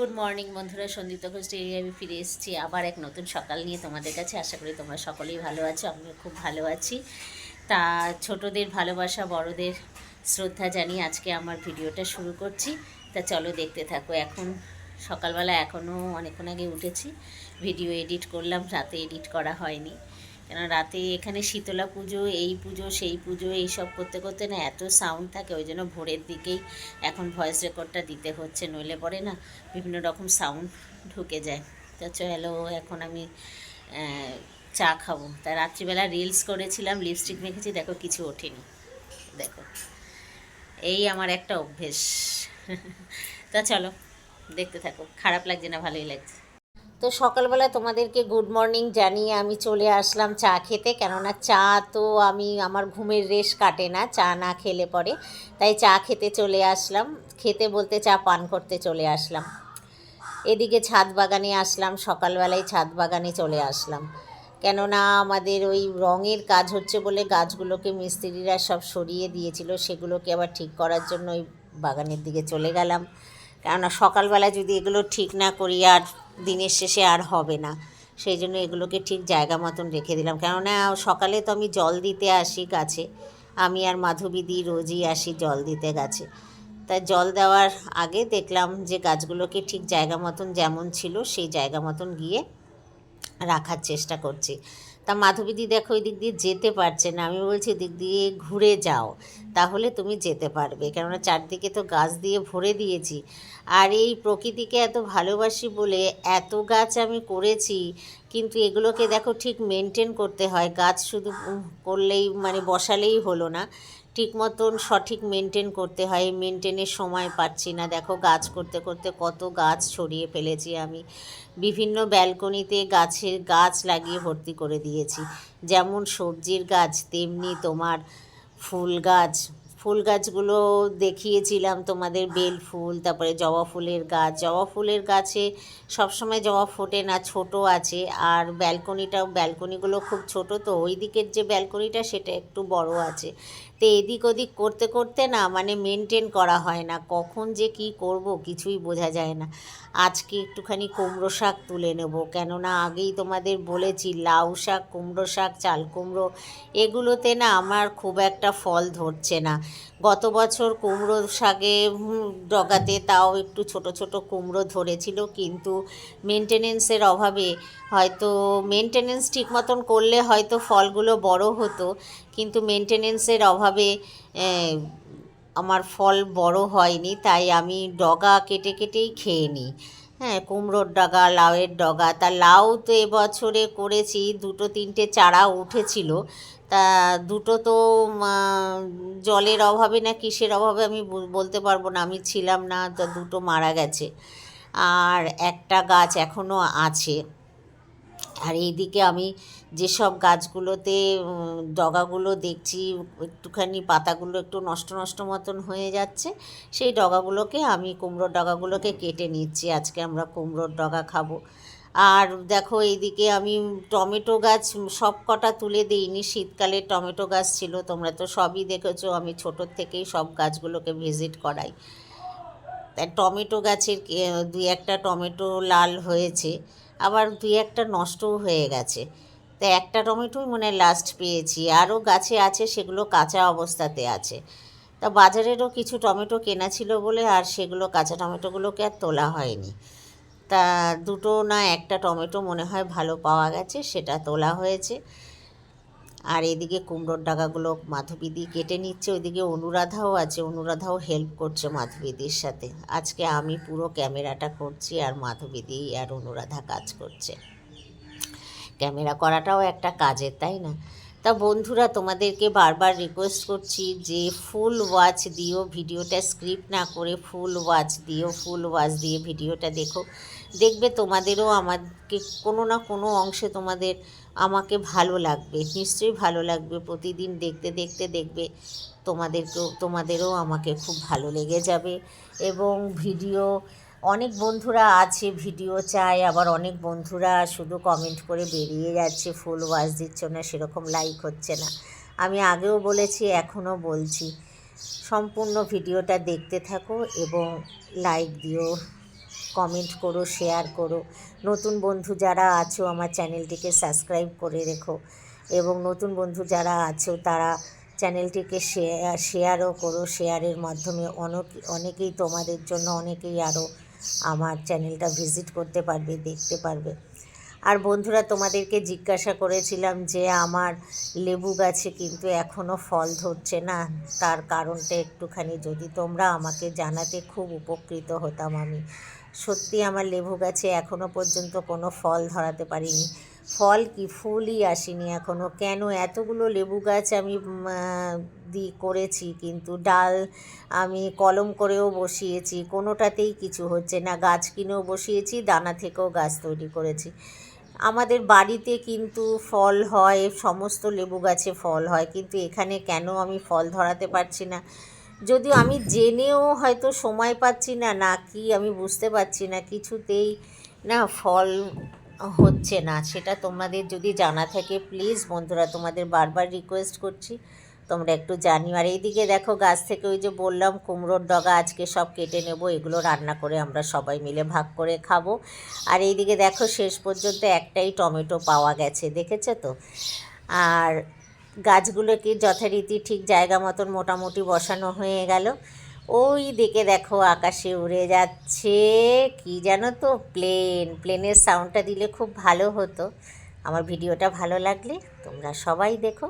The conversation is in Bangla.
গুড মর্নিং বন্ধুরা, সন্দীপ্ত ঘোষ ডেইলি আমি ফিরে এসেছি আবার এক নতুন সকাল নিয়ে তোমাদের কাছে। আশা করি তোমরা সকলেই ভালো আছো, আমিও খুব ভালো আছি। তা ছোটদের ভালোবাসা, বড়দের শ্রদ্ধা জানিয়ে আজকে আমার ভিডিওটা শুরু করছি। তা চলো দেখতে থাকো। এখন সকালবেলা এখনও অনেকক্ষণ আগে উঠেছি, ভিডিও এডিট করলাম, রাতে এডিট করা হয়নি। কেন রাতে এখানে শীতলা পুজো, এই পুজো সেই পুজো, এইসব করতে করতে না এত সাউন্ড থাকে, ওই জন্য ভোরের দিকেই এখন ভয়েস রেকর্ডটা দিতে হচ্ছে, নইলে পরে না বিভিন্ন রকম সাউন্ড ঢুকে যায়। তো চলো এখন আমি চা খাবো। তা রাত্রিবেলা রিলস করেছিলাম, লিপস্টিক মেখেছি, দেখো কিছু ওঠেনি। দেখো এই আমার একটা অভ্যেস। তা চলো দেখতে থাকো, খারাপ লাগছে না, ভালোই লাগছে। তো সকালবেলা তোমাদেরকে গুড মর্নিং জানিয়ে আমি চলে আসলাম চা খেতে, কেননা চা তো আমার ঘুমের রেশ কাটে না চা না খেলে পরে, তাই চা খেতে চলে আসলাম। খেতে বলতে চা পান করতে চলে আসলাম। এদিকে ছাদ বাগানে আসলাম, সকালবেলায় ছাদ বাগানে চলে আসলাম, কেননা আমাদের ওই রঙের কাজ হচ্ছে বলে গাছগুলোকে মিস্ত্রিরা সব সরিয়ে দিয়েছিল, সেগুলোকে আবার ঠিক করার জন্য ওই বাগানের দিকে চলে গেলাম। কেননা সকালবেলা যদি এগুলো ঠিক না করি আর দিনের শেষে আর হবে না, সেই জন্য এগুলোকে ঠিক জায়গা মতন রেখে দিলাম। কেননা সকালে তো আমি জল দিতে আসি গাছে, আমি আর মাধবীদি রোজই আসি জল দিতে গাছে। তাই জল দেওয়ার আগে দেখলাম যে গাছগুলোকে ঠিক জায়গা মতন যেমন ছিল সেই জায়গা মতন গিয়ে রাখার চেষ্টা করছি। তা মাধবীদি দেখো ওই দিক দিয়ে যেতে পারছে না, আমি বলছি দিক দিয়ে ঘুরে যাও, তাহলে তুমি যেতে পারবে, কেননা চারদিকে তো গাছ দিয়ে ভরে দিয়েছি। আর এই প্রকৃতিকে এত ভালোবাসি বলে এত গাছ আমি করেছি, কিন্তু এগুলোকে দেখো ঠিক মেনটেন করতে হয়। গাছ শুধু করলেই মানে বসালেই হলো না, ঠিক মতন সঠিক মেনটেন করতে হয়। মেনটেনের সময় পাচ্ছি না, দেখো গাছ করতে করতে কত গাছ ছড়িয়ে ফেলেছি আমি। বিভিন্ন ব্যালকনিতে গাছ লাগিয়ে ভর্তি করে দিয়েছি, যেমন সবজির গাছ তেমনি তোমার ফুল গাছগুলো দেখিয়েছিলাম তোমাদের, বেল ফুল, তারপরে জবা ফুলের গাছে সবসময় জবা ফোটে না, ছোট আছে। আর ব্যালকনিগুলো খুব ছোট, তো ওই দিকের যে ব্যালকনিটা সেটা একটু বড় আছে। তো এদিক ওদিক করতে করতে না মানে মেনটেন করা হয় না, কখন যে কি করব কিছুই বোঝা যায় না। আজকে একটুখানি কুমড়ো শাক তুলে নেব, কেননা আগেই তোমাদের বলেছি লাউ শাক, কুমড়ো শাক, চাল কুমড়ো এগুলোতে না আমার খুব একটা ফল ধরছে না। গত বছর কুমড়ো শাকে ডগাতে তাও একটু ছোট ছোট কুমড়ো ধরেছিল, কিন্তু মেনটেনেন্সের অভাবে, হয়তো মেনটেনেন্স ঠিক মতন করলে হয়তো ফলগুলো বড় হতো, কিন্তু মেনটেনেন্সের অভাবে আমার ফল বড় হয়নি, তাই আমি ডগা কেটে কেটেই খেয়ে নিই। হ্যাঁ, কুমড়োর ডগা, লাউয়ের ডগা। তা লাউ তো এবছরে করেছি, 2-3টে চারা উঠেছিল, তা দুটো তো জলের অভাবে না কিসের অভাবে আমি বলতে পারবো না, আমি ছিলাম না, তা দুটো মারা গেছে, আর একটা গাছ এখনও আছে। আর এইদিকে আমি যেসব গাছগুলোতে ডগাগুলো দেখছি একটুখানি পাতাগুলো একটু নষ্ট নষ্ট মতন হয়ে যাচ্ছে, সেই ডগাগুলোকে আমি কুমড়োর ডগাগুলোকে কেটে নিচ্ছি। আজকে আমরা কুমড়োর ডগা খাবো। আর দেখো এইদিকে আমি টমেটো গাছ সব কটা তুলে দিইনি, শীতকালে টমেটো গাছ ছিল, তোমরা তো সবই দেখেছো, আমি ছোটোর থেকেই সব গাছগুলোকে ভিজিট করাই। তাই টমেটো গাছের 2-1টা টমেটো লাল হয়েছে, আবার 2-1টা নষ্টও হয়ে গেছে। তা একটা টমেটোই মনে হয় লাস্ট পেয়েছি, আরও গাছে আছে সেগুলো কাঁচা অবস্থাতে আছে। তা বাজারেরও কিছু টমেটো কেনা ছিল বলে আর সেগুলো কাঁচা টমেটোগুলোকে আর তোলা হয়নি। তা 2টো না 1টা টমেটো মনে হয় ভালো পাওয়া গেছে, সেটা তোলা হয়েছে। আর এদিকে কুমড়োর ডাগাগুলো মাধবীদি কেটে নিচ্ছে, ওইদিকে অনুরাধাও আছে, অনুরাধাও হেল্প করছে মাধবীদির সাথে। আজকে আমি পুরো ক্যামেরাটা করছি আর মাধবীদি আর অনুরাধা কাজ করছে। ক্যামেরা করাটাও একটা কাজের, তাই না? তা বন্ধুরা, তোমাদেরকে বারবার রিকোয়েস্ট করছি যে ফুল ওয়াচ দিও, ভিডিওটা স্ক্রিপ্ট না করে ফুল ওয়াচ দিও, ফুল ওয়াচ দিয়ে ভিডিওটা দেখো, দেখবে তোমাদেরও আমাকে কোনো না কোনো অংশে আমাকে ভালো লাগবে, নিশ্চয়ই ভালো লাগবে। প্রতিদিন দেখতে দেখতে দেখবে তোমাদেরও আমাকে খুব ভালো লেগে যাবে। এবং অনেক বন্ধুরা আছে ভিডিও চায়, আবার অনেক বন্ধুরা শুধু কমেন্ট করে বেরিয়ে যাচ্ছে, ফুল ওয়াচ দিচ্ছ না, সেরকম লাইক হচ্ছে না। আমি আগেও বলেছি, এখনও বলছি, সম্পূর্ণ ভিডিওটা দেখতে থাকো এবং লাইক দিও। কমেন্ট করো, শেয়ার করো। নতুন বন্ধু যারা আছো আমার চ্যানেলটিকে সাবস্ক্রাইব করে রেখো, এবং নতুন বন্ধু যারা আছো তারা চ্যানেলটিকে শেয়ারও করো। শেয়ারের মাধ্যমে অনেকেই তোমাদের জন্য অনেকেই আরও আমার চ্যানেলটা ভিজিট করতে পারবে, দেখতে পারবে। আর বন্ধুরা, তোমাদেরকে জিজ্ঞাসা করেছিলাম যে আমার লেবু গাছে কিন্তু এখনও ফল ধরছে না, তার কারণটা একটুখানি যদি তোমরা আমাকে জানাতে খুব উপকৃত হতাম আমি। সত্যি আমার লেবু গাছে এখনও পর্যন্ত কোনো ফল ধরাতে পারিনি, ফল কি ফুলই আসেনি এখনও। কেন? এতগুলো লেবু গাছ আমি করেছি, কিন্তু ডাল আমি কলম করেও বসিয়েছি, কোনোটাতেই কিছু হচ্ছে না। গাছ কিনেও বসিয়েছি, দানা থেকেও গাছ তৈরি করেছি। আমাদের বাড়িতে কিন্তু ফল হয়, সমস্ত লেবু গাছে ফল হয়, কিন্তু এখানে কেন আমি ফল ধরাতে পারছি না? যদিও আমি জেনেও হয়তো সময় পাচ্ছি না, না কি আমি বুঝতে পারছি না, কিছুতেই না ফল হচ্ছে না। সেটা তোমাদের যদি জানা থাকে প্লিজ বন্ধুরা, তোমাদের বারবার রিকোয়েস্ট করছি তোমরা একটু জানিও। আর এইদিকে দেখো, গাছ থেকে ওই যে বললাম কুমড়োর ডগা আজকে সব কেটে নেব, এগুলো রান্না করে আমরা সবাই মিলে ভাগ করে খাবো। আর এইদিকে দেখো, শেষ পর্যন্ত একটাই টমেটো পাওয়া গেছে, দেখেছো তো। আর গাছগুলোকে যথারীতি ঠিক জায়গা মতন মোটামুটি বসানো হয়ে গেল। ওই দিকে দেখো আকাশে উড়ে যাচ্ছে কি জানো তো, প্লেনের সাউন্ডটা দিলে খুব ভালো হতো। আমার ভিডিওটা ভালো লাগলে তোমরা সবাই দেখো।